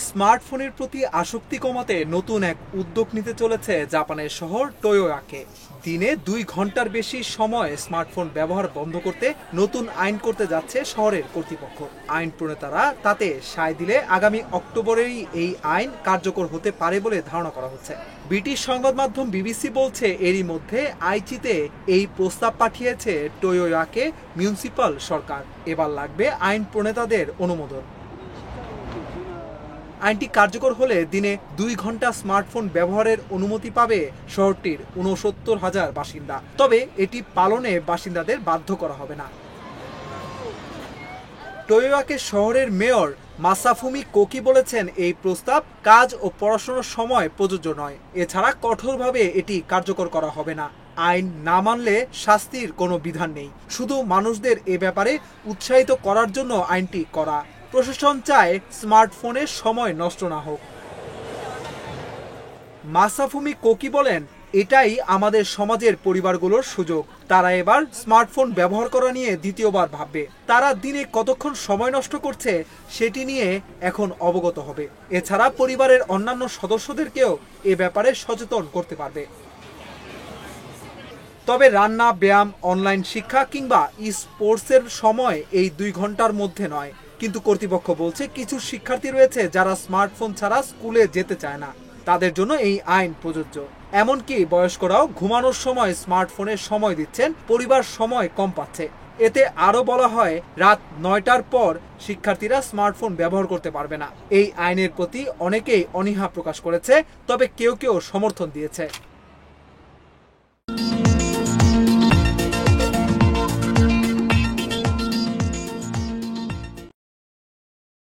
স্মার্টফোনের প্রতি আসক্তি কমাতে নতুন এক উদ্যোগ নিতে চলেছে জাপানের শহর টোয়োয়াকে। দিনে 2 ঘন্টার বেশি সময় স্মার্টফোন ব্যবহার বন্ধ করতে নতুন আইন করতে যাচ্ছে শহরের কর্তৃপক্ষ। আইন প্রণেতারা তাতে সায় দিলে আগামী অক্টোবরেই এই আইন কার্যকর হতে পারে বলে ধারণা করা হচ্ছে। ব্রিটিশ সংবাদ মাধ্যম বিবিসি বলছে, এরই মধ্যে আইচিতে এই প্রস্তাব পাঠিয়েছে টোয়োয়াকে মিউনিসিপাল সরকার। এবার লাগবে আইন প্রণেতাদের অনুমোদন। আইনটি কার্যকর হলে দিনে 2 ঘন্টা স্মার্টফোন ব্যবহারের অনুমতি পাবে শহরটির ৬৯,০০০ বাসিন্দা। তবে এটি পালনে বাসিন্দাদের বাধ্য করা হবে না। টোয়োয়াকে শহরের মেয়র মাসাফুমি কোকি বলেছেন, এই প্রস্তাব কাজ ও পড়াশোনার সময় প্রযোজ্য নয়। এছাড়া কঠোরভাবে এটি কার্যকর করা হবে না। আইন না মানলে শাস্তির কোনো বিধান নেই। শুধু মানুষদের এ ব্যাপারে উৎসাহিত করার জন্য আইনটি করা। প্রশাসন চায় স্মার্টফোনের সময় নষ্ট না হোক। মাসাফুমি কোকি বলেন, এটাই আমাদের সমাজের পরিবারগুলোর সুযোগ। তারা এবার স্মার্টফোন ব্যবহার করা নিয়ে দ্বিতীয়বার ভাববে। তারা দিনে কতক্ষণ সময় নষ্ট করছে সেটি নিয়ে এখন অবগত হবে। এছাড়া পরিবারের অন্যান্য সদস্যদেরকেও এ ব্যাপারে সচেতন করতে পারবে। তবে রান্না, ব্যায়াম, অনলাইন শিক্ষা কিংবা স্পোর্টসের সময় এই 2 ঘন্টার মধ্যে নয়। কিন্তু কর্তৃপক্ষ বলছে, কিছু শিক্ষার্থী রয়েছে যারা স্মার্টফোন ছাড়া স্কুলে যেতে চায় না। তাদের জন্য এই আইন প্রযোজ্য। এমনকি বয়স্করাও ঘুমানোর সময় স্মার্টফোনের সময় দিচ্ছেন, পরিবার সময় কম পাচ্ছে। এতে আরও বলা হয়, রাত 9টার পর শিক্ষার্থীরা স্মার্টফোন ব্যবহার করতে পারবে না। এই আইনের প্রতি অনেকেই অনীহা প্রকাশ করেছে, তবে কেউ কেউ সমর্থন দিয়েছে।